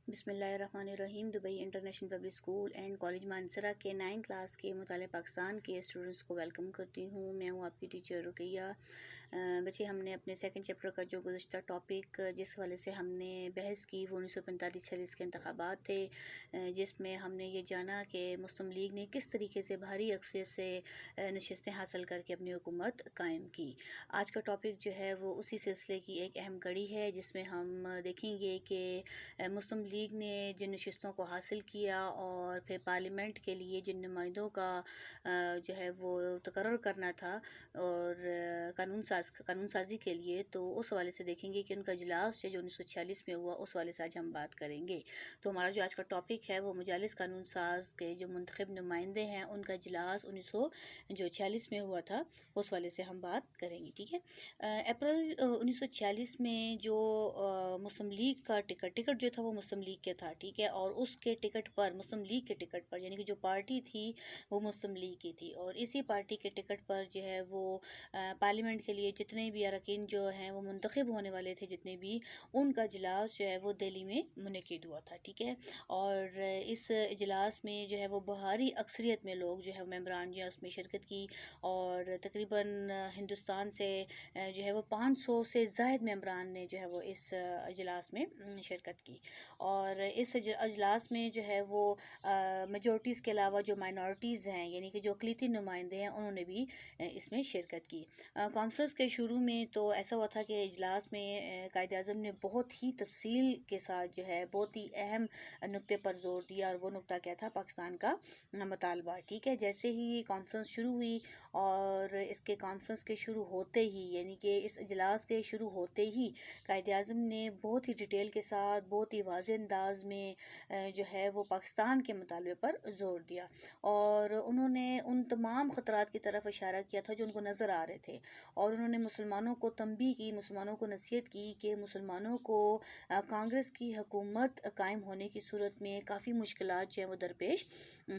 بسم اللہ الرحمن الرحیم۔ Dubai international public school and college Mansehra کے 9 کلاس کے مطالعہ پاکستان کے اسٹوڈنٹس کو ویلکم کرتی ہوں۔ میں ہوں آپ کی ٹیچر رقیہ۔ بچے، ہم نے اپنے سیکنڈ چیپٹر کا جو گزشتہ ٹاپک جس حوالے سے ہم نے بحث کی وہ 1945-46 کے انتخابات تھے، جس میں ہم نے یہ جانا کہ مسلم لیگ نے کس طریقے سے بھاری اکثریت سے نشستیں حاصل کر کے اپنی حکومت قائم کی۔ آج کا ٹاپک جو ہے وہ اسی سلسلے کی ایک اہم کڑی ہے، جس میں ہم دیکھیں گے کہ مسلم لیگ نے جن نشستوں کو حاصل کیا اور پھر پارلیمنٹ کے لیے جن نمائندوں کا جو ہے وہ تقرر کرنا تھا اور قانون سازی کے لیے، تو اس حوالے سے دیکھیں گے کہ ان کا اجلاس جو 1946 میں ہوا، اس حوالے سے آج ہم بات کریں گے۔ تو ہمارا جو آج کا ٹاپک ہے وہ مجالس قانون ساز کے جو منتخب نمائندے ہیں ان کا اجلاس 1946 میں ہوا تھا، اس حوالے سے ہم بات کریں گے، ٹھیک ہے۔ اپریل 1946 میں جو مسلم لیگ کا ٹکٹ جو تھا وہ مسلم لیگ کے تھا، ٹھیک ہے، اور اس کے ٹکٹ پر، مسلم لیگ کے ٹکٹ پر، یعنی کہ جو پارٹی تھی وہ مسلم لیگ کی تھی، اور اسی پارٹی کے ٹکٹ پر جو ہے وہ پارلیمنٹ کے لیے جتنے بھی اراکین جو ہیں وہ منتخب ہونے والے تھے، جتنے بھی، ان کا اجلاس جو ہے وہ دہلی میں منعقد ہوا تھا، ٹھیک ہے۔ اور اس اجلاس میں جو ہے وہ بھاری اکثریت میں لوگ جو ہے ممبران جو ہے اس میں شرکت کی، اور تقریباً ہندوستان سے جو ہے وہ 500 سے زائد ممبران نے جو ہے وہ اس اجلاس میں شرکت کی، اور اس اجلاس میں جو ہے وہ میجورٹیز کے علاوہ جو مائنورٹیز ہیں، یعنی کہ جو اقلیتی نمائندے ہیں، انہوں نے بھی اس میں شرکت کی۔ کانفرنس کے شروع میں تو ایسا ہوا تھا کہ اجلاس میں قائد اعظم نے بہت ہی تفصیل کے ساتھ جو ہے بہت ہی اہم نقطے پر زور دیا، اور وہ نقطہ کیا تھا؟ پاکستان کا مطالبہ، ٹھیک ہے۔ جیسے ہی کانفرنس شروع ہوئی، اور اس کے کانفرنس کے شروع ہوتے ہی، یعنی کہ اس اجلاس کے شروع ہوتے ہی قائد اعظم نے بہت ہی ڈیٹیل کے ساتھ، بہت ہی واضح انداز میں جو ہے وہ پاکستان کے مطالبے پر زور دیا، اور انہوں نے ان تمام خطرات کی طرف اشارہ کیا تھا جو ان کو نظر آ رہے تھے، اور انہوں نے مسلمانوں کو تنبیہ کی، مسلمانوں کو نصیحت کی کہ مسلمانوں کو کانگریس کی حکومت قائم ہونے کی صورت میں کافی مشکلات جو ہیں وہ درپیش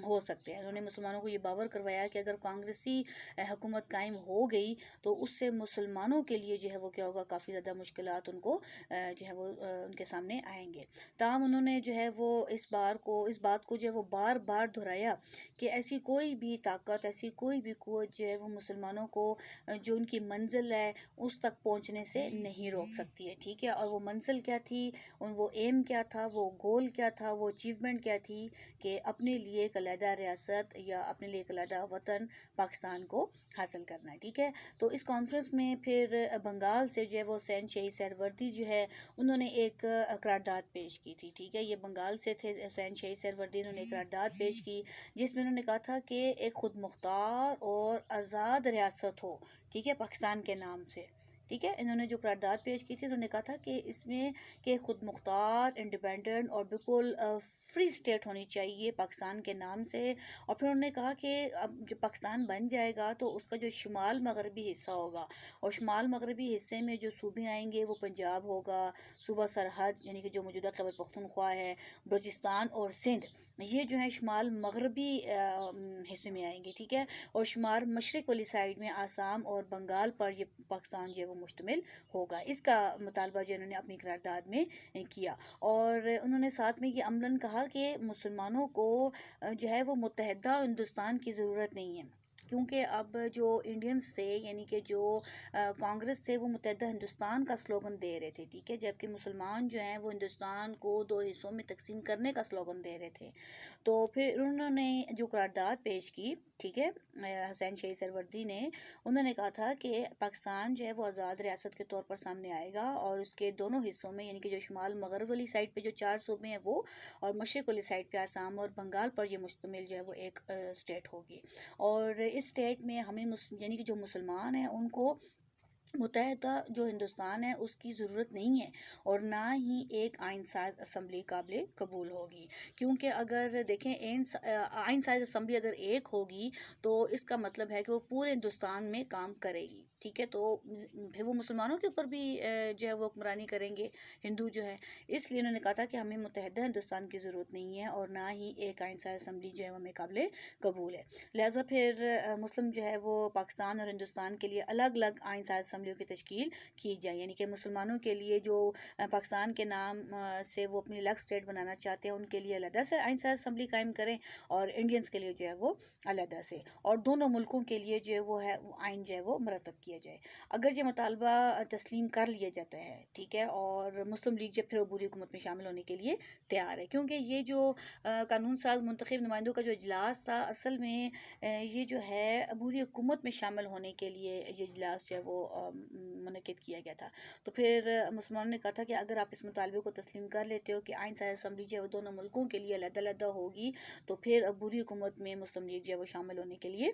ہو سکتے ہیں۔ انہوں نے مسلمانوں کو یہ باور کروایا کہ اگر کانگریسی حکومت قائم ہو گئی تو اس سے مسلمانوں کے لیے جو ہے وہ کیا ہوگا؟ کافی زیادہ مشکلات ان کو جو ہے وہ ان کے سامنے آئیں گے۔ تاہم انہوں نے جو ہے وہ اس بات کو جو ہے وہ بار بار دہرایا کہ ایسی کوئی بھی طاقت، ایسی کوئی بھی قوت جو ہے وہ مسلمانوں کو جو ان کی منزل ہے اس تک پہنچنے سے نہیں روک سکتی ہے، ٹھیک ہے۔ اور وہ منزل کیا تھی، وہ ایم کیا تھا، وہ گول کیا تھا، وہ اچیومنٹ کیا تھی کہ اپنے لیے ایک علیحدہ ریاست یا اپنے لیے ایک علیحدہ وطن پاکستان کو حاصل کرنا ہے، ٹھیک ہے۔ تو اس کانفرنس میں پھر بنگال سے جو ہے وہ حسین شہید سہروردی جو ہے انہوں نے ایک قرارداد پیش کی تھی، ٹھیک ہے۔ یہ بنگال سے تھے حسین شہید سہروردی، انہوں نے ایک قرارداد پیش کی جس میں انہوں نے کہا تھا کہ ایک خود مختار اور آزاد ریاست ہو، ٹھیک ہے، پاکستان کے نام سے، ٹھیک ہے۔ انہوں نے جو قرارداد پیش کی تھی، انہوں نے کہا تھا کہ اس میں کہ خود مختار، انڈیپینڈنٹ اور بالکل فری اسٹیٹ ہونی چاہیے پاکستان کے نام سے، اور پھر انہوں نے کہا کہ اب جب پاکستان بن جائے گا تو اس کا جو شمال مغربی حصہ ہوگا، اور شمال مغربی حصے میں جو صوبے آئیں گے وہ پنجاب ہوگا، صوبہ سرحد یعنی کہ جو موجودہ خیبر پختونخوا ہے، بلوچستان اور سندھ، یہ جو ہے شمال مغربی حصے میں آئیں گے، ٹھیک ہے، اور شمال مشرق والی سائڈ میں آسام اور بنگال پر یہ پاکستان جو ہے وہ مشتمل ہوگا۔ اس کا مطالبہ جو انہوں نے اپنی قرارداد میں کیا، اور انہوں نے ساتھ میں یہ عملاً کہا کہ مسلمانوں کو جو ہے وہ متحدہ ہندوستان کی ضرورت نہیں ہے، کیونکہ اب جو انڈینز تھے، یعنی کہ جو کانگریس تھے، وہ متحدہ ہندوستان کا سلوگن دے رہے تھے، ٹھیک ہے، جبکہ مسلمان جو ہیں وہ ہندوستان کو 2 حصوں میں تقسیم کرنے کا سلوگن دے رہے تھے۔ تو پھر انہوں نے جو قرارداد پیش کی، ٹھیک ہے، حسین شہید سہروردی نے، انہوں نے کہا تھا کہ پاکستان جو ہے وہ آزاد ریاست کے طور پر سامنے آئے گا، اور اس کے دونوں حصوں میں، یعنی کہ جو شمال مغرب والی سائڈ پہ جو 4 صوبے ہیں وہ، اور مشرق والی سائڈ پہ آسام اور بنگال پر یہ مشتمل جو ہے وہ ایک اسٹیٹ ہوگی، اور اس اسٹیٹ میں ہمیں یعنی کہ جو مسلمان ہیں ان کو متحدہ جو ہندوستان ہے اس کی ضرورت نہیں ہے، اور نہ ہی ایک آئین ساز اسمبلی قابل قبول ہوگی، کیونکہ اگر دیکھیں آئین ساز اسمبلی اگر ایک ہوگی تو اس کا مطلب ہے کہ وہ پورے ہندوستان میں کام کرے گی، ٹھیک ہے، تو پھر وہ مسلمانوں کے اوپر بھی جو ہے وہ حکمرانی کریں گے ہندو جو ہے، اس لیے انہوں نے کہا تھا کہ ہمیں متحدہ ہندوستان کی ضرورت نہیں ہے، اور نہ ہی ایک آئین ساز اسمبلی جو ہے وہ ہمیں قابل قبول ہے، لہٰذا پھر مسلم جو ہے وہ پاکستان اور ہندوستان کے لیے الگ الگ آئین ساز اسمبلیوں کی تشکیل کی جائے، یعنی کہ مسلمانوں کے لیے جو پاکستان کے نام سے وہ اپنی الگ اسٹیٹ بنانا چاہتے ہیں ان کے لیے علیحدہ سے آئین ساز اسمبلی قائم کریں، اور انڈینس کے لیے جو ہے وہ علیحدہ سے، اور دونوں ملکوں کے لیے جو ہے وہ آئین جو ہے وہ مرتب کیا جائے۔ اگر یہ مطالبہ تسلیم کر لیا جاتا ہے، ٹھیک ہے، اور مسلم لیگ جب پھر عبوری حکومت میں شامل ہونے کے لیے تیار ہے، کیونکہ یہ جو قانون ساز منتخب نمائندوں کا جو اجلاس تھا، اصل میں یہ جو ہے عبوری حکومت میں شامل ہونے کے لیے یہ اجلاس جو ہے وہ منعقد کیا گیا تھا۔ تو پھر مسلمانوں نے کہا تھا کہ اگر آپ اس مطالبے کو تسلیم کر لیتے ہو کہ آئین ساز اسمبلی جو ہے وہ دونوں ملکوں کے لیے علیحدہ علیحدہ ہوگی، تو پھر عبوری حکومت میں مسلم لیگ جو ہے وہ شامل ہونے کے لیے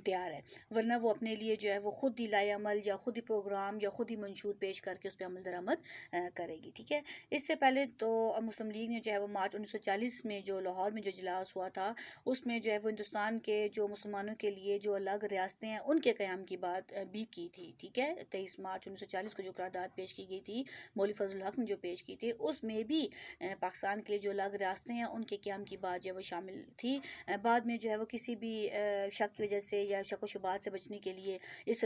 تیار ہے، ورنہ وہ اپنے لیے جو ہے وہ خود ہی لائے عمل یا خود ہی پروگرام یا خود ہی منشور پیش کر کے اس پہ عمل درآمد کرے گی، ٹھیک ہے۔ اس سے پہلے تو مسلم لیگ نے جو ہے وہ مارچ 1940 میں جو لاہور میں جو اجلاس ہوا تھا، اس میں جو ہے وہ ہندوستان کے جو مسلمانوں کے لیے جو الگ ریاستیں ہیں ان کے قیام کی بات بھی کی تھی، ٹھیک ہے۔ 23 مارچ 1940 کو جو قرارداد پیش کی گئی تھی، مولوی فضل الحق نے جو پیش کی تھی، اس میں بھی پاکستان کے لیے جو الگ ریاستیں ہیں ان کے قیام کی بات جو ہے وہ شامل تھی۔ بعد میں جو ہے وہ کسی بھی شک کی وجہ سے یا شک و شبہات سے بچنے کے لیے اس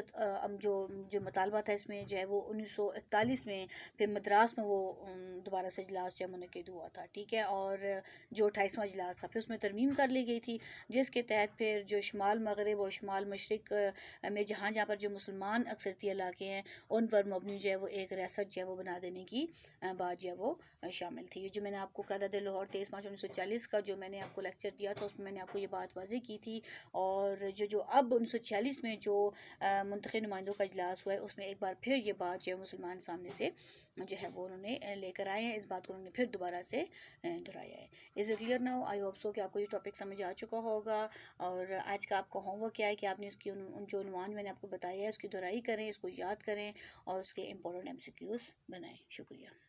جو مطالبہ تھا، اس میں جو ہے وہ 1941 میں پھر مدراس میں وہ دوبارہ سے اجلاس جو منعقد ہوا تھا، ٹھیک ہے، اور جو 28واں اجلاس تھا پھر اس میں ترمیم کر لی گئی تھی، جس کے تحت پھر جو شمال مغرب اور شمال مشرق میں جہاں جہاں پر جو مسلمان اکثریتی علاقے ہیں ان پر مبنی جو ہے وہ ایک ریاست جو ہے وہ بنا دینے کی بات جو ہے وہ شامل تھی۔ جو میں نے آپ کو قرارداد لاہور 23 مارچ 1940 کا جو میں نے آپ کو لیکچر دیا تھا، اس میں نے آپ کو یہ بات واضح کی تھی، اور جو اب 1946 میں جو منتخب نمائندوں کا اجلاس ہوا ہے، اس میں ایک بار پھر یہ بات جو ہے مسلمان سامنے سے جو ہے وہ انہوں نے لے کر آئے ہیں، اس بات کو انہوں نے پھر دوبارہ سے دہرایا ہے۔ Is it clear now? I hope so کہ آپ کو یہ ٹاپک سمجھ آ چکا ہوگا، اور آج کا آپ کا ہوم ورک کیا ہے کہ آپ نے اس کی جو عنوان میں نے آپ کو بتایا ہے اس کی دہرائی کریں، اس کو یاد کریں اور اس کے امپورٹنٹ MCQs بنائیں۔ شکریہ۔